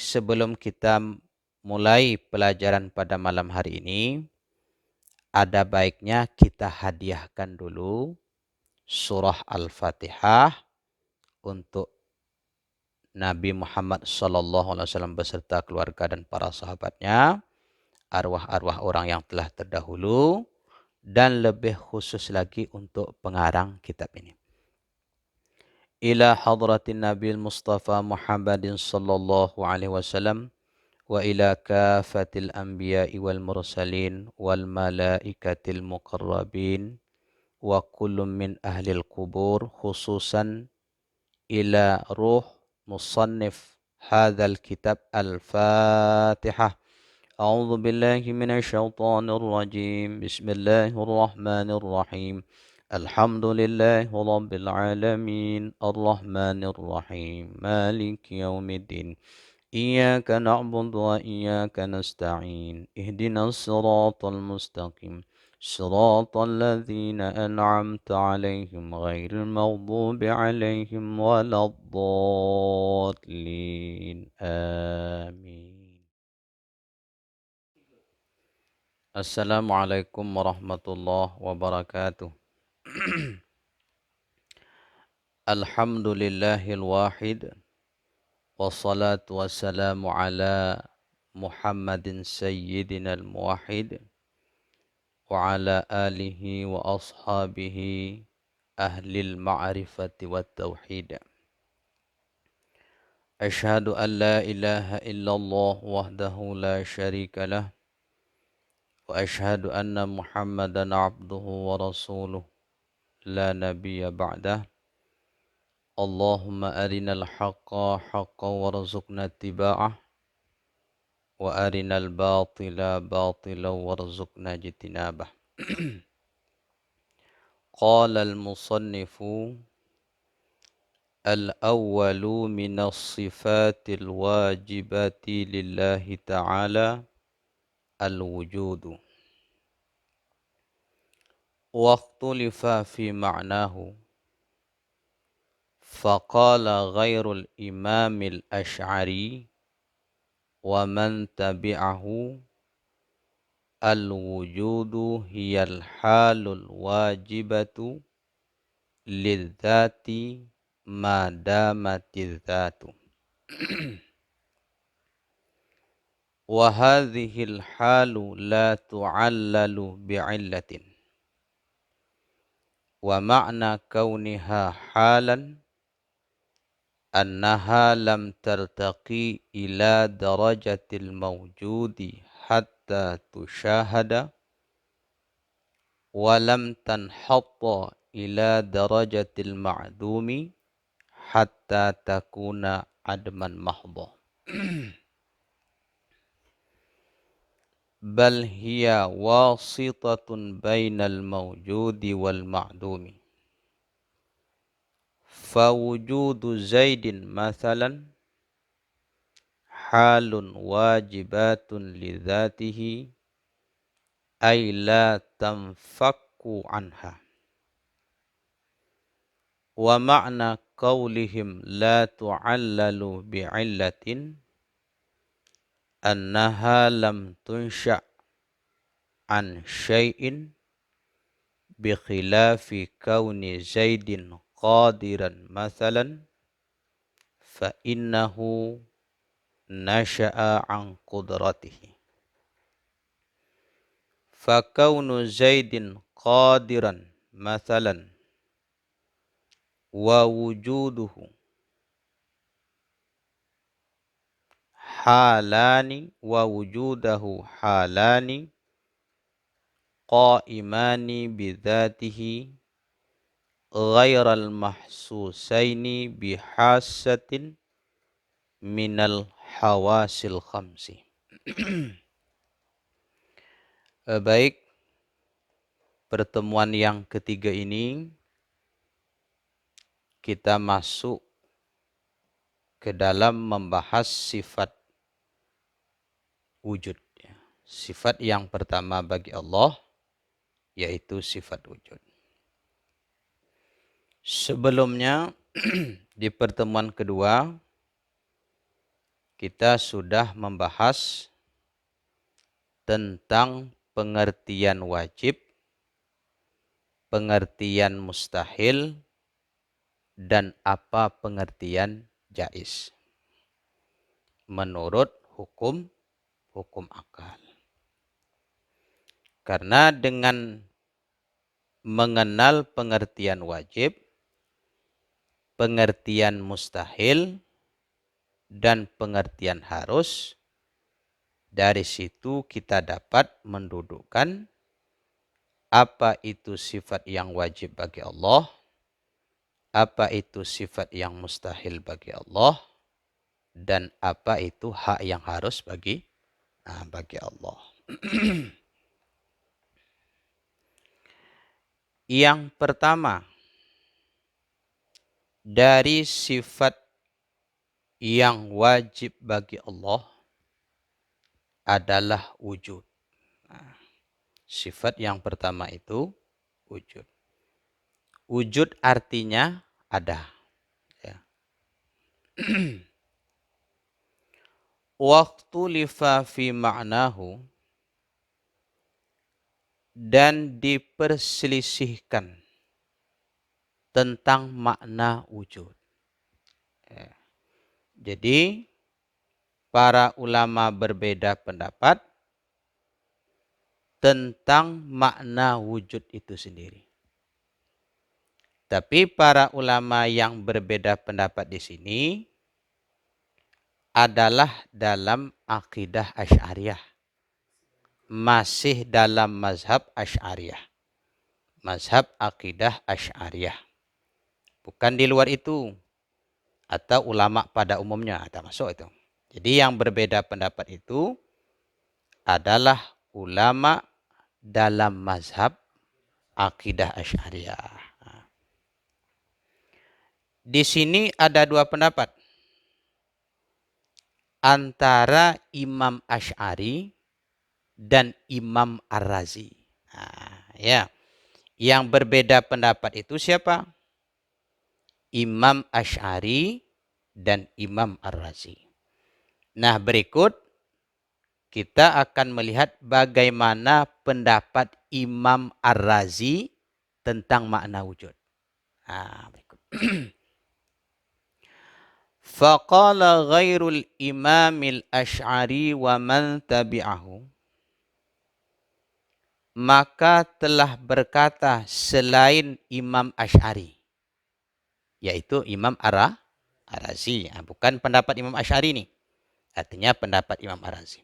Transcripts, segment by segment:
sebelum kita mulai pelajaran pada malam hari ini, ada baiknya kita hadiahkan dulu surah Al-Fatihah untuk Nabi Muhammad SAW beserta keluarga dan para sahabatnya, arwah-arwah orang yang telah terdahulu, dan lebih khusus lagi untuk pengarang kitab ini. Ila hadratin Nabi Mustafa Muhammadin sallallahu alaihi wasallam wa ila kafatil anbiya'i wal mursalin wal malaikatil muqarrabin wa kullum min ahlil kubur, khususan ila ruh musannif hadzal kitab al-Fatihah. A'udzu billahi minasy syaithanir rajim. Bismillahirrahmanirrahim. Alhamdulillahi rabbil alamin. Arrahmanir rahim. Maliki yaumiddin. Iyyaka na'budu wa iyyaka nasta'in. Ihdinas siratal mustaqim. صراط الذين أنعمت عليهم غير المغضوب عليهم ولا الضالين آمين. السلام عليكم ورحمة الله وبركاته. الحمد لله الواحد والصلاة والسلام على محمد سيدنا الموحد وعلى آله وأصحابه أهل المعرفة والتوحيد. أشهد أن لا إله إلا الله وحده لا شريك له وأشهد أن محمدا عبده ورسوله لا نبي بعده. اللهم أرنا الحق حقا وارزقنا اتباعه وأرنا الباطل باطلا وارزقنا اجتنابه. قال المصنف: الأول من الصفات الواجبة لله تعالى الوجود، واختلف في معناه، فقال غير الإمام الأشعري ومن تبعه: الوجود هي الحال الواجبة للذات ما دامت الذات. وهذه الحال لا تعلل بعلة. ومعنى كونها حالا أنها لم ترتقي إلى درجة الموجود حتى تشاهد، ولم تنحط إلى درجة المعدوم حتى تكون عدما محضا، بل هي واسطة بين الموجود والمعدوم. فوجود زيد مثلا حال واجبات لذاته أي لا تنفك عنها. ومعنى قولهم لا تعلل بعلة أنها لم تنشأ عن شيء، بخلاف كون زيد قادرا مثلا فإنه نشأ عن قدرته. فكون زيد قادرا مثلا ووجوده حالان قائمان بذاته غير المحسوسين بحاسة من الحواس الخمس. Baik, pertemuan yang ketiga ini kita masuk ke dalam membahas sifat wujud. Sifat yang pertama bagi Allah yaitu sifat wujud. Sebelumnya di pertemuan kedua kita sudah membahas tentang pengertian wajib, pengertian mustahil, dan apa pengertian jaiz menurut hukum akal. Karena dengan mengenal pengertian wajib, pengertian mustahil, dan pengertian harus, dari situ kita dapat mendudukkan apa itu sifat yang wajib bagi Allah, apa itu sifat yang mustahil bagi Allah, dan apa itu hak yang harus bagi Allah. Yang pertama, dari sifat yang wajib bagi Allah adalah wujud. Sifat yang pertama itu wujud. Wujud artinya ada. Ya. Waktu lifa fi ma'nahu, dan diperselisihkan tentang makna wujud. Ya. Jadi para ulama berbeda pendapat tentang makna wujud itu sendiri. Tapi para ulama yang berbeda pendapat di sini adalah dalam akidah Asy'ariyah. Masih dalam mazhab Asy'ariyah. Mazhab akidah Asy'ariyah. Bukan di luar itu. Atau ulama pada umumnya. Ada masuk itu. Jadi yang berbeda pendapat itu adalah ulama dalam mazhab akidah Asy'ariyah. Di sini ada dua pendapat antara Imam Asy'ari dan Imam Ar-Razi. Ya, yang berbeda pendapat itu siapa? Imam Asy'ari dan Imam Ar-Razi. Nah, berikut kita akan melihat bagaimana pendapat Imam Ar-Razi tentang makna wujud. Berikut. Faqala ghairul imamil Asy'ari wa man tabi'ahu. Maka telah berkata selain Imam Asy'ari, yaitu Imam Ar-Razi. Bukan pendapat Imam Asy'ari ini. Artinya pendapat Imam Ar-Razi.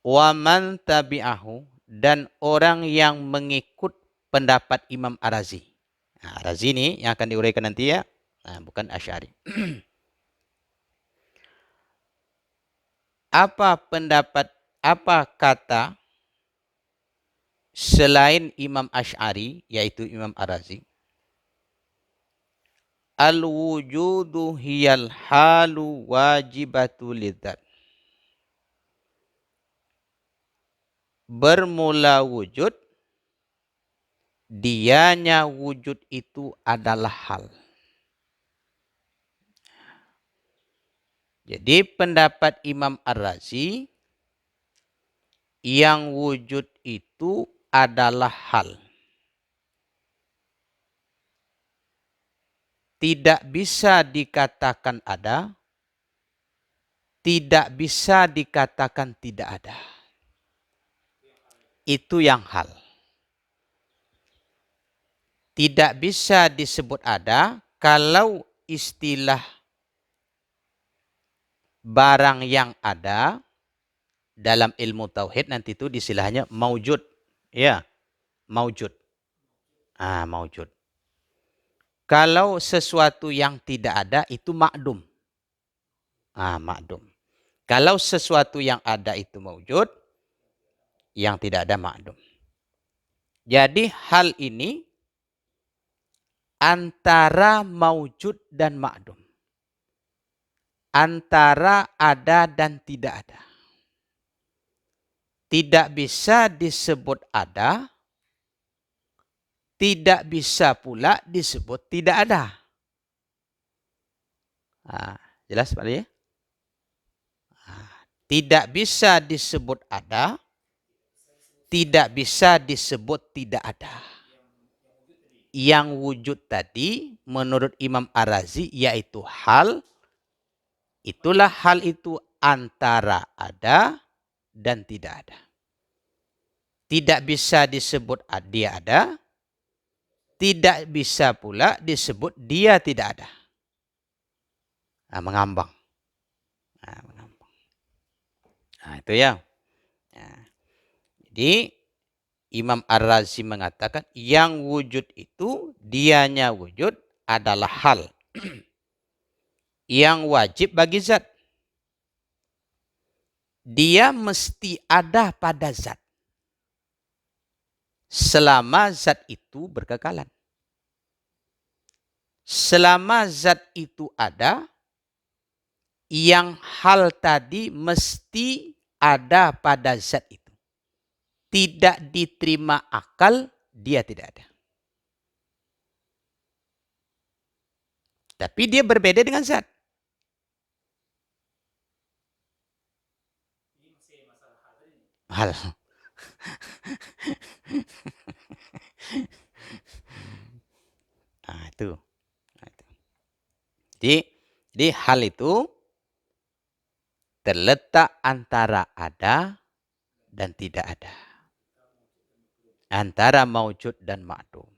Wa man tabi'ahu, dan orang yang mengikut pendapat Imam Ar-Razi. Ar-Razi ini yang akan diuraikan nanti ya. Bukan Asy'ari. Apa kata selain Imam Asy'ari, yaitu Imam Ar-Razi? Al-wujudu hiyal halu wajibatu lidzat. Bermula wujud, dianya wujud itu adalah hal. Jadi pendapat Imam Ar-Razi, yang wujud itu adalah hal. Tidak bisa dikatakan ada, tidak bisa dikatakan tidak ada. Itu yang hal. Tidak bisa disebut ada kalau istilah barang yang ada dalam ilmu tauhid nanti itu istilahnya maujud. Ya, maujud. Maujud. Kalau sesuatu yang tidak ada itu ma'dum. Ma'dum. Kalau sesuatu yang ada itu maujud, yang tidak ada ma'dum. Jadi hal ini antara maujud dan ma'dum. Antara ada dan tidak ada. Tidak bisa disebut ada, tidak bisa pula disebut tidak ada. Jelas Pak ya? Tidak bisa disebut ada, tidak bisa disebut tidak ada. Yang wujud tadi menurut Imam Ar-Razi yaitu hal, itulah hal itu antara ada dan tidak ada. Tidak bisa disebut dia ada, tidak bisa pula disebut dia tidak ada. Mengambang. Mengambang. Itu ya. Jadi Imam Ar-Razi mengatakan yang wujud itu dianya wujud adalah hal yang wajib bagi zat. Dia mesti ada pada zat selama zat itu berkekalan. Selama zat itu ada, yang hal tadi mesti ada pada zat itu. Tidak diterima akal, dia tidak ada. Tapi dia berbeda dengan zat. Hal. Itu. Jadi hal itu terletak antara ada dan tidak ada. Antara maujud dan ma'dum.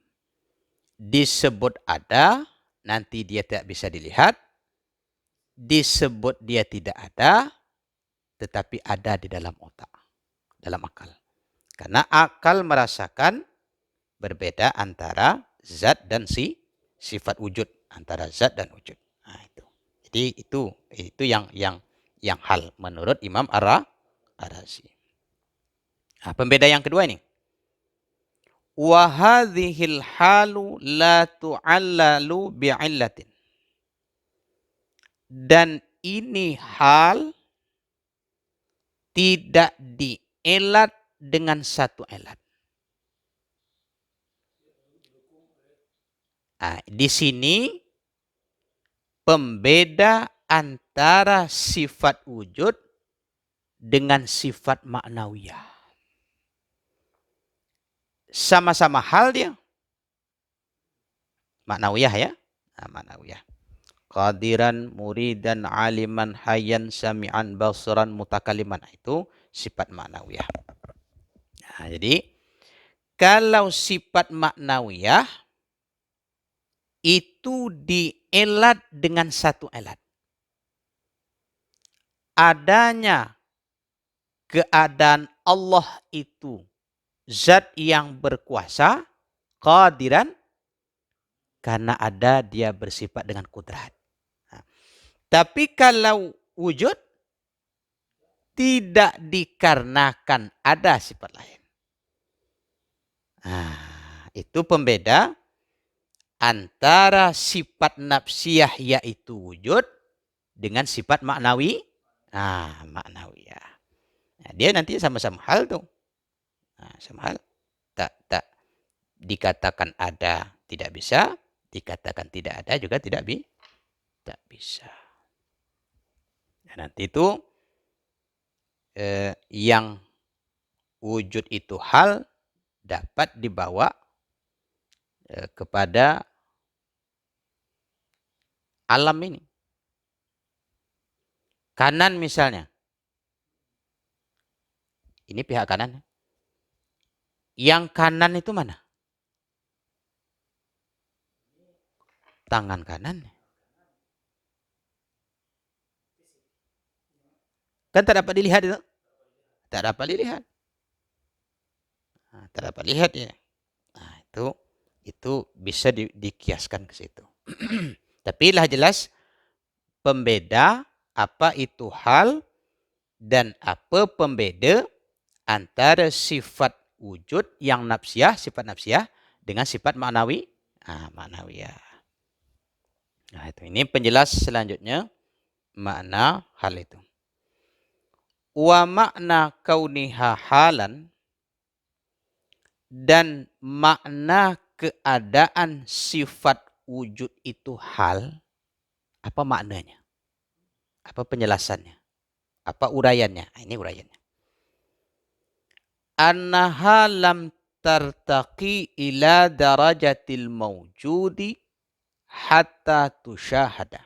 Disebut ada, nanti dia tidak bisa dilihat. Disebut dia tidak ada, tetapi ada di dalam otak, dalam akal. Karena akal merasakan berbeda antara zat dan sifat wujud, antara zat dan wujud. Itu. Jadi itu yang hal menurut Imam Ar-Razi. Pembeda yang kedua ini. Wa hadhil halu la tu'allalu bi'illatin. Dan ini hal tidak dielat dengan satu elat. Di sini pembeda antara sifat wujud dengan sifat maknawiyah. Sama-sama hal dia. Maknawiyah ya. Maknawiyah. Qadiran, muridan, aliman, hayyan, sami'an, basiran, mutakaliman. Itu sifat maknawiyah. Jadi kalau sifat maknawiyah itu dielat dengan satu elat. Adanya keadaan Allah itu zat yang berkuasa, qadiran, karena ada dia bersifat dengan kudrat. Tapi kalau wujud, tidak dikarenakan ada sifat lain. Itu pembeda antara sifat nafsiyah yaitu wujud dengan sifat maknawi. Maknawiyah. Dia nanti sama-sama hal tuh. Sama hal. Tak dikatakan ada tidak bisa, dikatakan tidak ada juga tidak bisa. Nanti itu yang wujud itu hal dapat dibawa kepada alam ini. Kanan misalnya. Ini pihak kanan. Yang kanan itu mana? Tangan kanan. Kan tak dapat dilihat itu. Tak dapat dilihat. Tak dapat lihat ya. Itu bisa dikiaskan ke situ. Tapi lah jelas pembeda apa itu hal dan apa pembeda antara sifat wujud yang nafsiyah, sifat nafsiyah dengan sifat maknawi, maknawiyah. Ini penjelas selanjutnya makna hal itu. Wa makna kauniha halan, dan makna keadaan sifat wujud itu hal, apa maknanya? Apa penjelasannya? Apa uraiannya? Ini uraiannya. Annaha lam tartaqi ila darajatil mawjudi hatta tusyahada.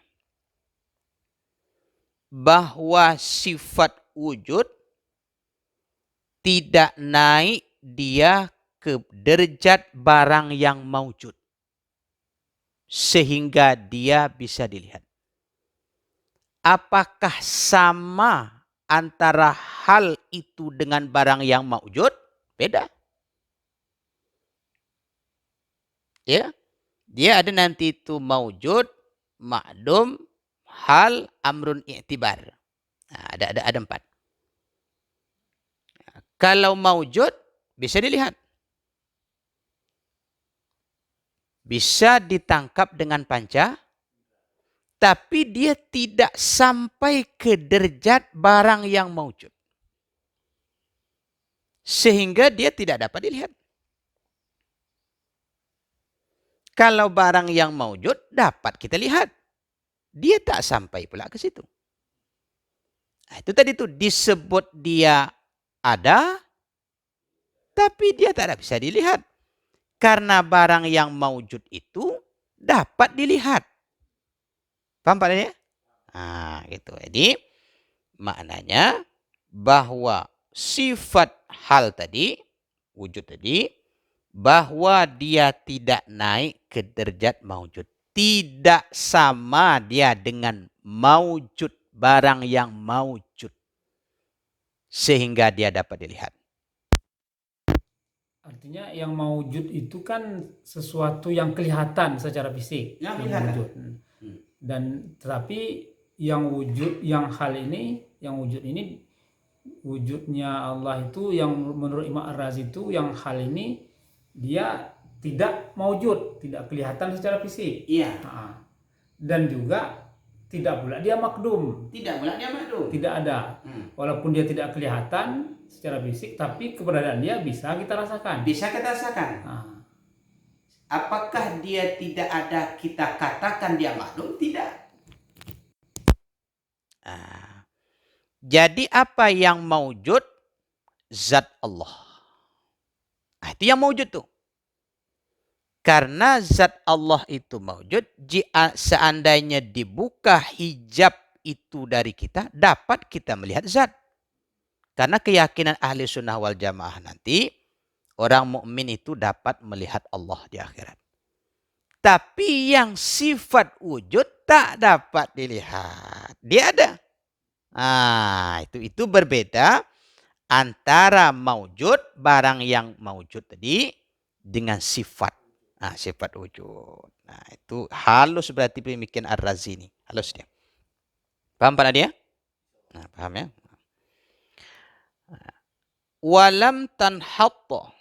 Bahwa sifat wujud tidak naik dia ke derajat barang yang maujud. Sehingga dia bisa dilihat. Apakah sama antara hal itu dengan barang yang maujud? Beda. Ya, dia ada nanti itu maujud, ma'dum, hal, amrun, i'tibar. Nah, ada 4. Kalau maujud bisa dilihat. Bisa ditangkap dengan panca, tapi dia tidak sampai ke derajat barang yang maujud. Sehingga dia tidak dapat dilihat. Kalau barang yang maujud dapat kita lihat. Dia tak sampai pula ke situ. Nah, itu tadi tuh disebut dia ada, tapi dia tak bisa dilihat. Karena barang yang maujud itu dapat dilihat. Paham Pak ya? Nah, gitu. Jadi maknanya bahwa sifat hal tadi, wujud tadi, bahwa dia tidak naik ke derajat maujud. Tidak sama dia dengan maujud, barang yang maujud. Sehingga dia dapat dilihat. Artinya yang maujud itu kan sesuatu yang kelihatan secara fisik, yang wujud. Dan tetapi yang wujud, yang hal ini, yang wujud ini, wujudnya Allah itu yang menurut Imam Ar-Razi itu yang hal ini dia tidak maujud, tidak kelihatan secara fisik. Iya. Dan juga tidak pula dia makdum. Tidak pula dia makdum. Tidak ada. Walaupun dia tidak kelihatan secara fisik, tapi keberadaan dia bisa kita rasakan. Bisa kita rasakan. Apakah dia tidak ada kita katakan dia makdum? Tidak. Jadi apa yang maujud? Zat Allah. Itu yang maujud tuh. Karena zat Allah itu maujud, seandainya dibuka hijab itu dari kita, dapat kita melihat zat. Karena keyakinan ahli sunnah wal jamaah nanti, orang mukmin itu dapat melihat Allah di akhirat. Tapi yang sifat wujud tak dapat dilihat. Dia ada. Itu berbeda antara maujud, barang yang maujud tadi, dengan sifat. Sifat wujud. Itu halus berarti pemikiran Ar-Razi ini. Halus dia. Paham Pak Nadia? Paham ya? Walam tanhatta.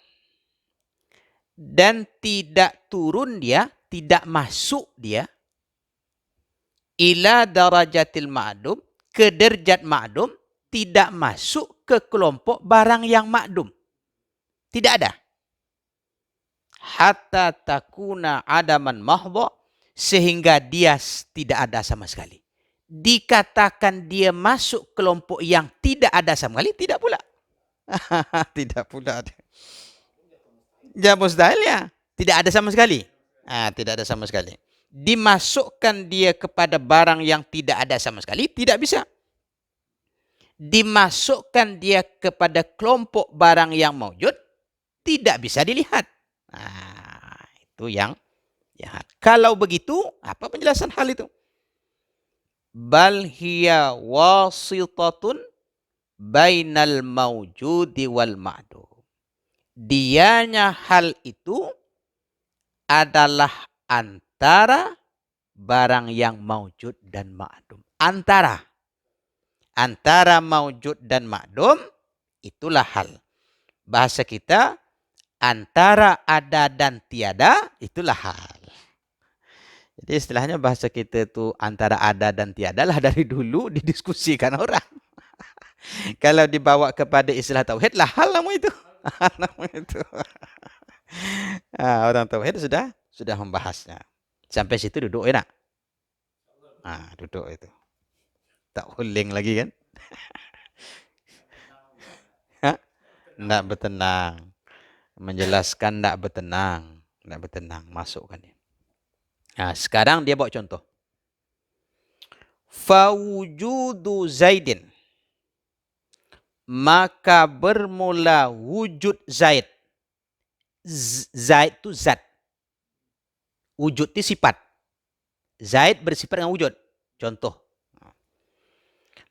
Dan tidak turun dia, tidak masuk dia, ila darajatil ma'dum, ke derajat ma'dum, tidak masuk ke kelompok barang yang ma'dum. Tidak ada. Hatta takuna adaman mahdha, sehingga dia tidak ada sama sekali. Dikatakan dia masuk kelompok yang tidak ada sama sekali, tidak pula. Tidak pula ada. Ya mustahil ya. Tidak ada sama sekali. Tidak ada sama sekali. Dimasukkan dia kepada barang yang tidak ada sama sekali, tidak bisa. Dimasukkan dia kepada kelompok barang yang maujud, tidak bisa dilihat. Itu yang jahat. Kalau begitu, apa penjelasan hal itu? Bal hiya wasitatun bainal maujudi wal ma'dum. Dianya hal itu adalah antara barang yang maujud dan ma'dum. Antara maujud dan ma'dum, itulah hal. Bahasa kita, antara ada dan tiada, itulah hal. Jadi istilahnya bahasa kita itu antara ada dan tiada lah dari dulu didiskusikan orang. Kalau dibawa kepada istilah tauhid lah hal nama itu. Orang tauhid sudah membahasnya. Sampai situ duduk enak. Duduk itu. Tak uling lagi kan. Nggak bertenang. Menjelaskan nggak bertenang. Nggak bertenang. Masukkan dia. Nah, sekarang dia bawa contoh. Fawujudu Zaidin. Maka bermula wujud Zaid. Zaid itu zat. Wujud itu sifat. Zaid bersifat dengan wujud. Contoh.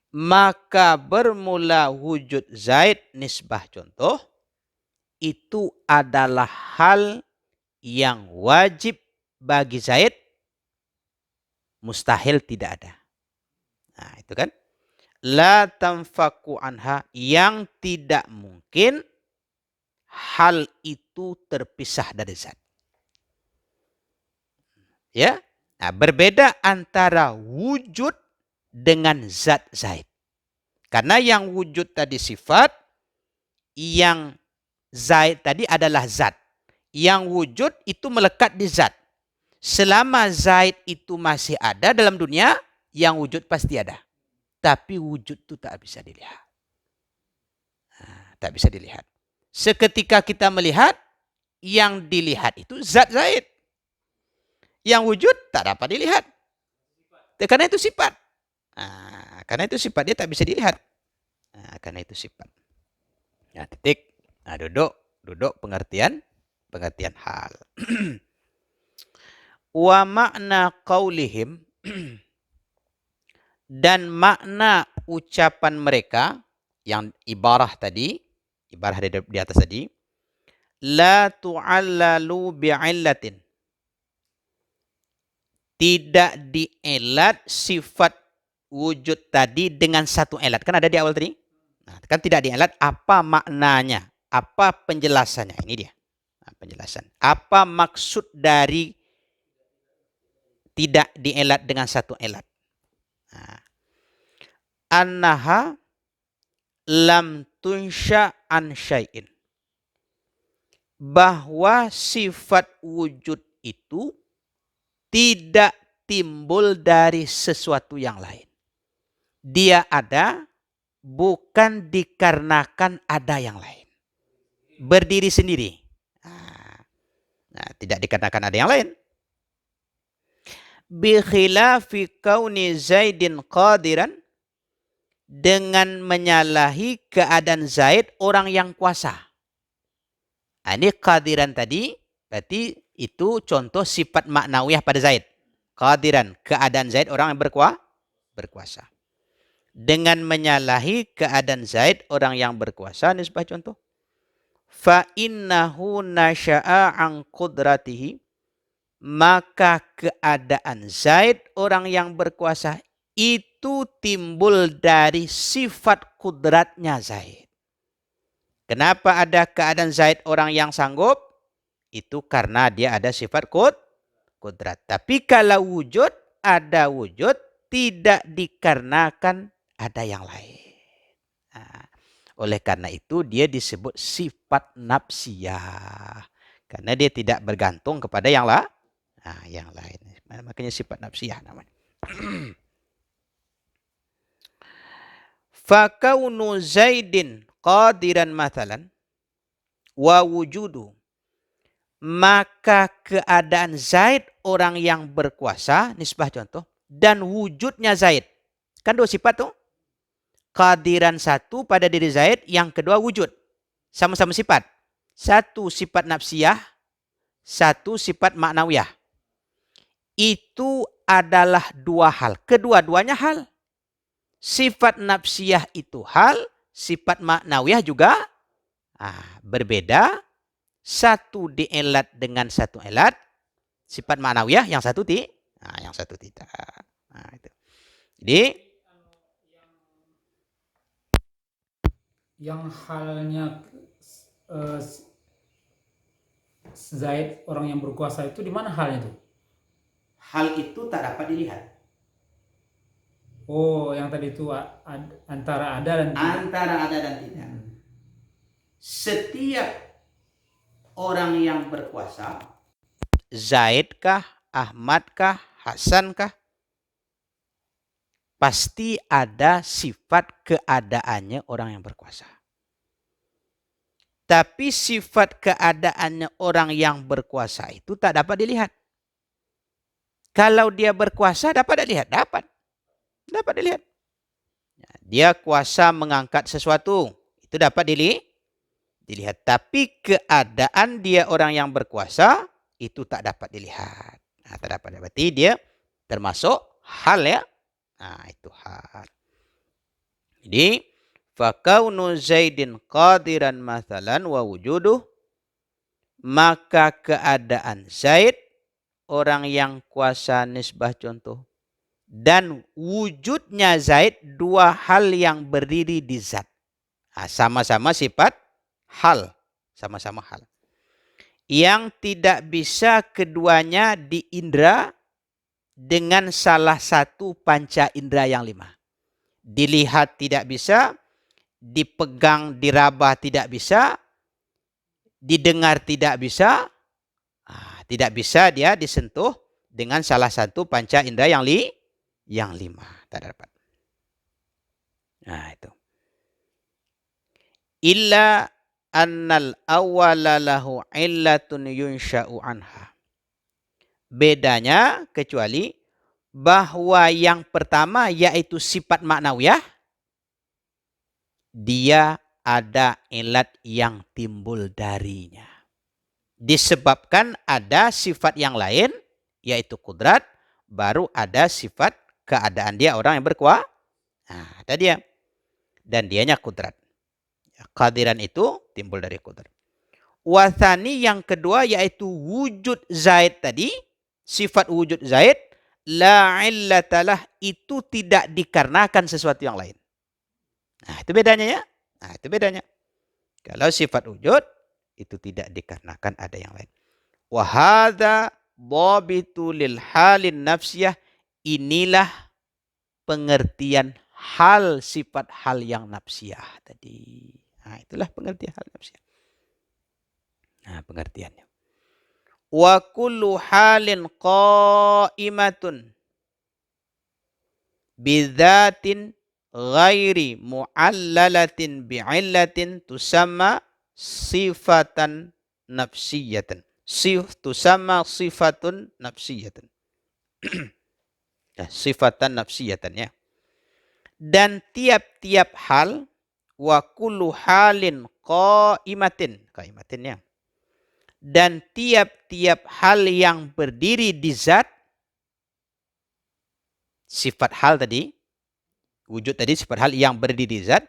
Maka bermula wujud Zaid, nisbah contoh, itu adalah hal yang wajib bagi Zaid, mustahil tidak ada. Nah, itu kan. La tanfaku anha, yang tidak mungkin hal itu terpisah dari zat. Ya. Nah, berbeda antara wujud dengan zat Zaid. Karena yang wujud tadi sifat, yang Zaid tadi adalah zat. Yang wujud itu melekat di zat. Selama Zaid itu masih ada dalam dunia, yang wujud pasti ada. Tapi wujud itu tak bisa dilihat. Nah, tak bisa dilihat. Seketika kita melihat, yang dilihat itu zat Zaid. Yang wujud tak dapat dilihat. Karena itu sifat. Nah, karena itu sifat, dia tak bisa dilihat. Nah, karena itu sifat. Nah, titik. Nah, duduk pengertian hal. Wa makna qaulihim, dan makna ucapan mereka yang ibarah di atas tadi, la tu'allalu bi'illatin, tidak dielat sifat wujud tadi dengan satu elat. Kan ada di awal tadi. Nah, kan tidak dielat, apa maknanya? Apa penjelasannya? Ini dia. Nah, penjelasan. Apa maksud dari tidak dielat dengan satu elat? Nah, annaha lam tunsha an syai'in. Bahwa sifat wujud itu tidak timbul dari sesuatu yang lain. Dia ada bukan dikarenakan ada yang lain. Berdiri sendiri. Nah, tidak dikarenakan ada yang lain. Bi khilafi kauni Zaidin qadiran, dengan menyalahi keadaan Zaid orang yang kuasa. Nah, ini qadiran tadi berarti itu contoh sifat maknawiyah pada Zaid. Qadiran, keadaan Zaid orang yang berkuasa. Dengan menyalahi keadaan Zaid orang yang berkuasa, ini sebuah contoh. Fa innahu nasya'a an qudratihi, maka keadaan Zaid orang yang berkuasa itu timbul dari sifat kudratnya Zaid. Kenapa ada keadaan Zaid orang yang sanggup? Itu karena dia ada sifat kudrat. Tapi kalau wujud, ada wujud tidak dikarenakan ada yang lain. Nah, oleh karena itu dia disebut sifat nafsiyah. Karena dia tidak bergantung kepada yang lain. Nah, yang lain. Makanya sifat nafsiyah namanya. Fakaunu Zaidin qadiran mathalan wa wujudu, maka keadaan Zaid orang yang berkuasa, nisbah contoh, dan wujudnya Zaid. Kan dua sifat tuh. Qadiran satu pada diri Zaid, yang kedua wujud. Sama-sama sifat. Satu sifat nafsiyah, satu sifat maknawiyah. Itu adalah dua hal. Kedua-duanya hal. Sifat nafsiyah itu hal, sifat maknawiyah juga berbeda. Satu dielat dengan satu elat, sifat maknawiyah, yang satu tidak. Nah, itu. Jadi yang halnya Zaid orang yang berkuasa itu di mana halnya itu? Hal itu tak dapat dilihat. Oh, yang tadi itu antara ada dan tidak. Antara ada dan tidak. Setiap orang yang berkuasa, Zaid kah, Ahmad kah, Hasan kah, pasti ada sifat keadaannya orang yang berkuasa. Tapi sifat keadaannya orang yang berkuasa itu tak dapat dilihat. Kalau dia berkuasa dapat dilihat? Dapat. Dapat dilihat. Dia kuasa mengangkat sesuatu. Itu dapat dilihat. Tapi keadaan dia orang yang berkuasa itu tak dapat dilihat. Nah, tak dapat. Berarti dia termasuk hal ya. Nah, itu hal. Jadi fakaunu Zaidin qadiran mathalan wa wujuduh, maka keadaan Zaid orang yang kuasa nisbah contoh dan wujudnya Zaid dua hal yang berdiri di zat. Nah, sama-sama sifat hal, sama-sama hal. Yang tidak bisa keduanya diindra dengan salah satu panca indera yang lima. Dilihat tidak bisa, dipegang, diraba tidak bisa, didengar tidak bisa, tidak bisa dia disentuh dengan salah satu panca indera yang lima. Tak dapat. Nah itu. Illa annal awwala lahu illatun yunsha'u anha. Bedanya kecuali bahwa yang pertama yaitu sifat maknawiyah, dia ada ilat yang timbul darinya. Disebabkan ada sifat yang lain, yaitu kudrat, baru ada sifat keadaan dia orang yang berkuasa. Nah, ada dia. Dan dianya kudrat. Kehadiran itu timbul dari kudrat. Wathani yang kedua yaitu wujud Zaid tadi, sifat wujud Zaid, la illatalah, itu tidak dikarenakan sesuatu yang lain. Nah, itu bedanya ya. Nah, itu bedanya. Kalau sifat wujud, itu tidak dikarenakan ada yang lain. Wahada dhabitu lil halin nafsiyah, inilah pengertian hal sifat hal yang nafsiyah tadi. Nah, itulah pengertian hal nafsiyah. Nah, pengertiannya. Wa kullu halin qa'imatun bidzatin ghairi mu'allalatin bi'illatin tusamma sifatan nafsiyatan. Tusamma sifatun nafsiyatan. Sifatan nafsiyatan ya. Dan tiap-tiap hal, wa kullu halin qaimatin ya. Dan tiap-tiap hal yang berdiri di zat, sifat hal tadi, wujud tadi sifat hal yang berdiri di zat,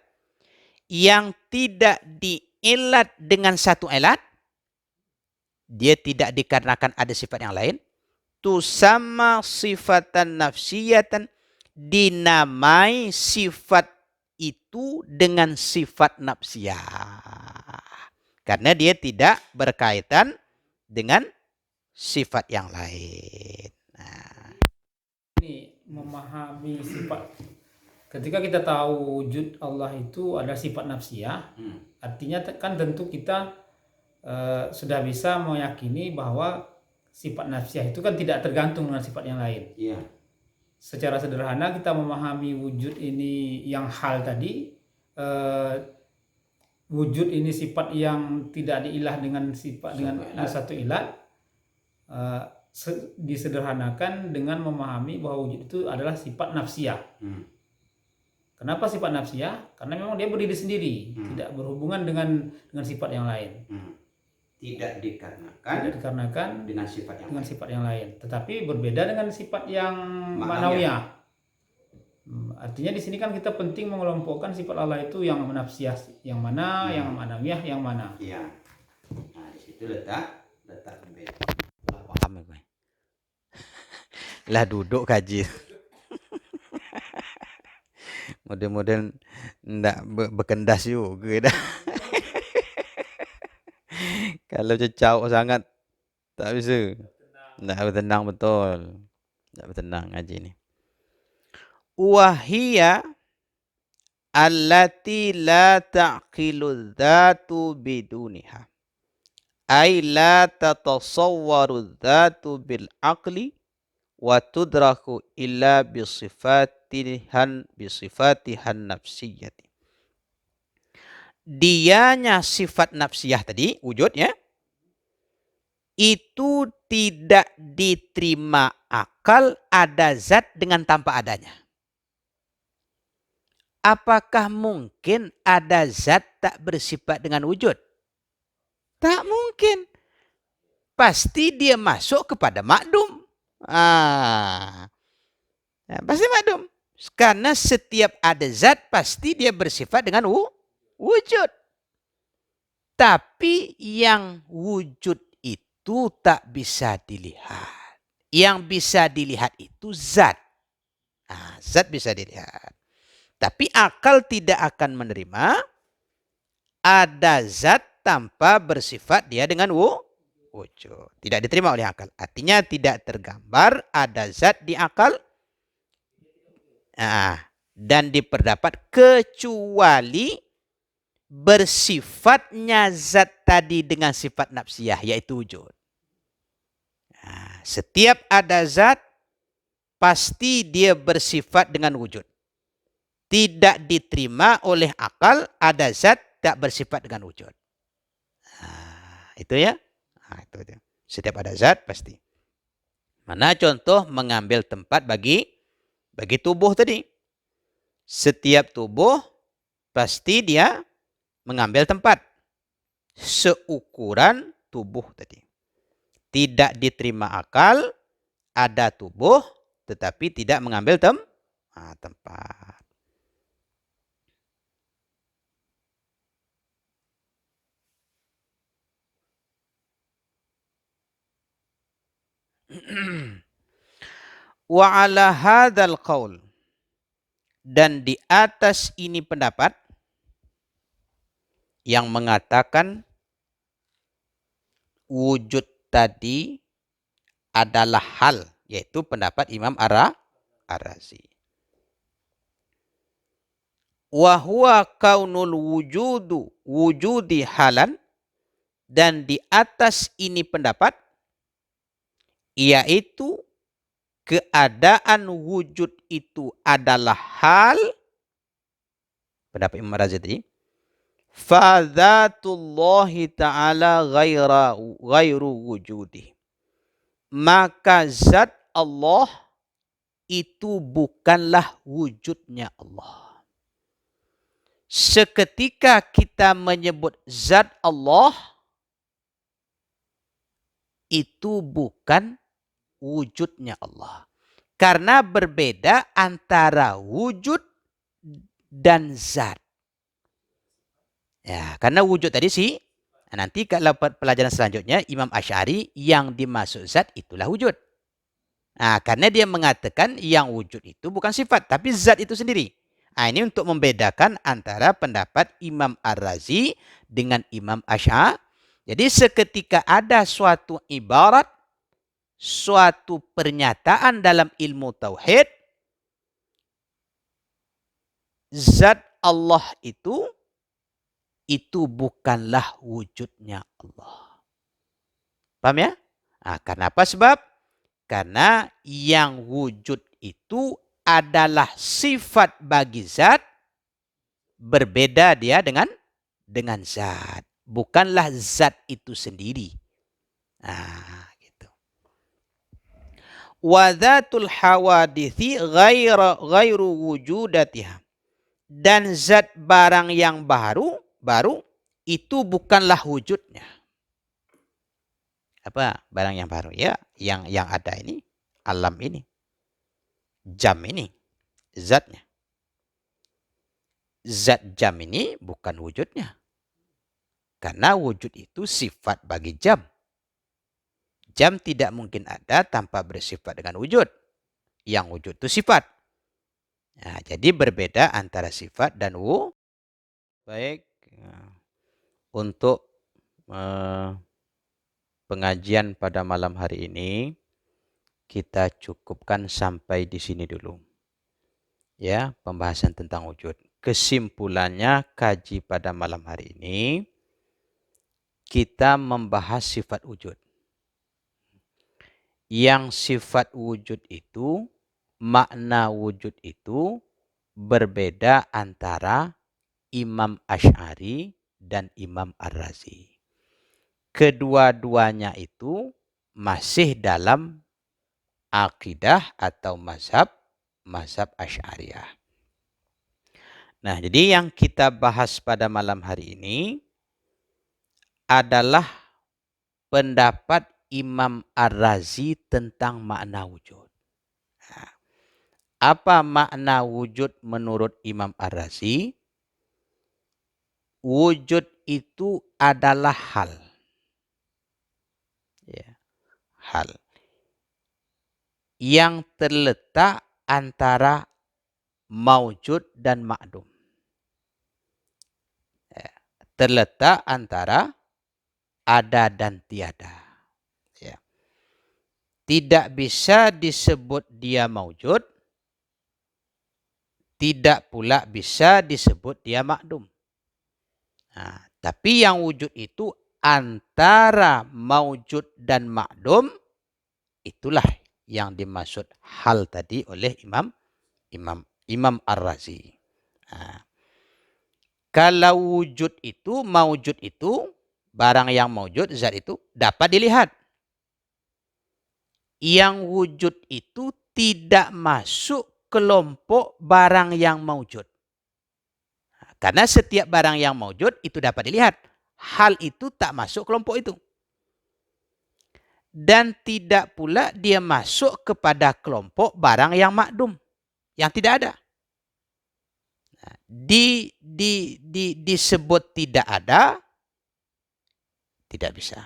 yang tidak diilat dengan satu ilat, dia tidak dikarenakan ada sifat yang lain, tusamma sifatan nafsiyatan, dinamai sifat itu dengan sifat nafsiyah. Karena dia tidak berkaitan dengan sifat yang lain. Nah. Ini memahami sifat. Ketika kita tahu wujud Allah itu ada sifat nafsiyah, artinya kan tentu kita sudah bisa meyakini bahwa sifat nafsiyah itu kan tidak tergantung dengan sifat yang lain. Iya. Secara sederhana kita memahami wujud ini yang hal tadi, wujud ini sifat yang tidak diilah dengan sifat dengan satu ilat, disederhanakan dengan memahami bahwa wujud itu adalah sifat nafsiyah. Kenapa sifat nafsiyah? Karena memang dia berdiri sendiri, tidak berhubungan dengan sifat yang lain. Tidak dikarenakan dengan sifat yang lain, tetapi berbeda dengan sifat yang ma'nawiyah. Artinya di sini kan kita penting mengelompokkan sifat Allah itu yang nafsiyah yang mana, yang ma'nawiyah yang mana. Iya. Nah, di situ letak pembeda. Paham ya, Pak? Lah duduk kaji. Model-model ndak berkendas juga dah. Kalau cecau sangat tak bisa. Ndak bertenang betul. Ndak bertenang ngaji ni. Wahia allati la ta'qilu dzatu biduniha. Ay la tatasawwaru dzatu bil aqli wa tudraku illa bisifatihan nafsiyati. dianya sifat nafsiyah tadi, wujudnya, itu tidak diterima akal ada zat dengan tanpa adanya. Apakah mungkin ada zat tak bersifat dengan wujud? Tak mungkin. Pasti dia masuk kepada makdum. Pasti makdum. Karena setiap ada zat pasti dia bersifat dengan wujud. Tapi yang wujud itu tak bisa dilihat. Yang bisa dilihat itu zat. Zat bisa dilihat. Tapi akal tidak akan menerima ada zat tanpa bersifat dia dengan wujud. Tidak diterima oleh akal. Artinya tidak tergambar ada zat di akal. Dan diperdapat kecuali bersifatnya zat tadi dengan sifat nafsiyah, yaitu wujud. Setiap ada zat, pasti dia bersifat dengan wujud. Tidak diterima oleh akal ada zat tak bersifat dengan wujud. Itu ya. Itu dia. Setiap ada zat pasti. Mana contoh mengambil tempat bagi tubuh tadi. Setiap tubuh pasti dia mengambil tempat seukuran tubuh tadi. Tidak diterima akal ada tubuh tetapi tidak mengambil tempat. Wa ala hadzal qaul, dan di atas ini pendapat yang mengatakan wujud tadi adalah hal, yaitu pendapat Imam Ar-Razi. Wa huwa kaunul wujudi halan, dan di atas ini pendapat yaitu keadaan wujud itu adalah hal, pendapat Imam Ar-Razi tadi, fa dzatullahi ta'ala ghairu wujudi, maka zat Allah itu bukanlah wujudnya Allah. Seketika kita menyebut zat Allah, itu bukan wujudnya Allah. Karena berbeda antara wujud dan zat. Ya, karena wujud tadi sih, nanti kalau pelajaran selanjutnya Imam Asy'ari yang dimaksud zat itulah wujud. Karena dia mengatakan yang wujud itu bukan sifat, tapi zat itu sendiri. Ini untuk membedakan antara pendapat Imam Ar-Razi dengan Imam Asy'ari. Jadi seketika ada suatu ibarat, suatu pernyataan dalam ilmu tauhid, zat Allah itu bukanlah wujudnya Allah. Paham ya? Karena apa sebab? Karena yang wujud itu adalah sifat bagi zat, berbeda dia dengan zat. Bukanlah zat itu sendiri. Gitu. Wa dzatul hawadithi ghairu wujudatiha. Dan zat barang yang baru itu bukanlah wujudnya. Apa barang yang baru? Ya, yang ada ini, alam ini, jam ini, zatnya. Zat jam ini bukan wujudnya. Karena wujud itu sifat bagi jam. Jam tidak mungkin ada tanpa bersifat dengan wujud. Yang wujud itu sifat. Jadi berbeda antara sifat dan wujud. Baik. Untuk pengajian pada malam hari ini kita cukupkan sampai di sini dulu. Ya, pembahasan tentang wujud. Kesimpulannya kaji pada malam hari ini kita membahas sifat wujud. Yang sifat wujud itu, makna wujud itu berbeda antara Imam Asy'ari dan Imam Ar-Razi. Kedua-duanya itu masih dalam akidah atau mazhab Asy'ariyah. Nah, jadi yang kita bahas pada malam hari ini adalah pendapat Imam Ar-Razi tentang makna wujud. Nah, apa makna wujud menurut Imam Ar-Razi? Wujud itu adalah hal. Ya, hal yang terletak antara maujud dan ma'dum. Ya, terletak antara ada dan tiada. Ya. Tidak bisa disebut dia maujud, tidak pula bisa disebut dia ma'dum. Nah, tapi yang wujud itu antara maujud dan ma'dum, itulah yang dimaksud hal tadi oleh Imam Ar-Razi. Nah, kalau wujud itu, maujud itu, barang yang maujud, zat itu dapat dilihat. Yang wujud itu tidak masuk kelompok barang yang maujud. Karena setiap barang yang maujud itu dapat dilihat. Hal itu tak masuk kelompok itu. Dan tidak pula dia masuk kepada kelompok barang yang makdum. Yang tidak ada. Nah, disebut tidak ada, tidak bisa.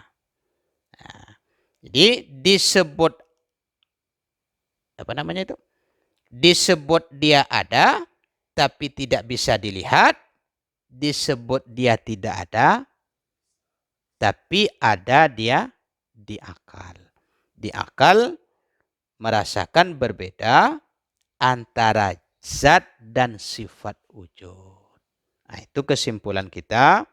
Nah, jadi disebut, apa namanya itu? Disebut dia ada, tapi tidak bisa dilihat. Disebut dia tidak ada, tapi ada dia di akal. Di akal merasakan berbeda antara zat dan sifat wujud. Nah, itu kesimpulan kita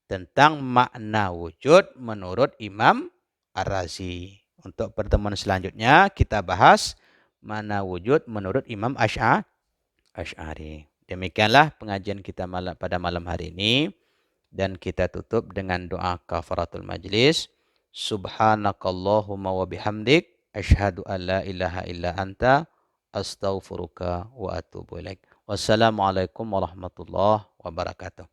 tentang makna wujud menurut Imam Ar-Razi. Untuk pertemuan selanjutnya kita bahas makna wujud menurut Imam Asy'ari. Demikianlah pengajian kita pada malam hari ini. Dan kita tutup dengan doa kafaratul majlis. Subhanakallahumma wa bihamdik. Asyhadu an la ilaha illa anta. Astaghfiruka wa atubu ilaik. Wassalamualaikum warahmatullahi wabarakatuh.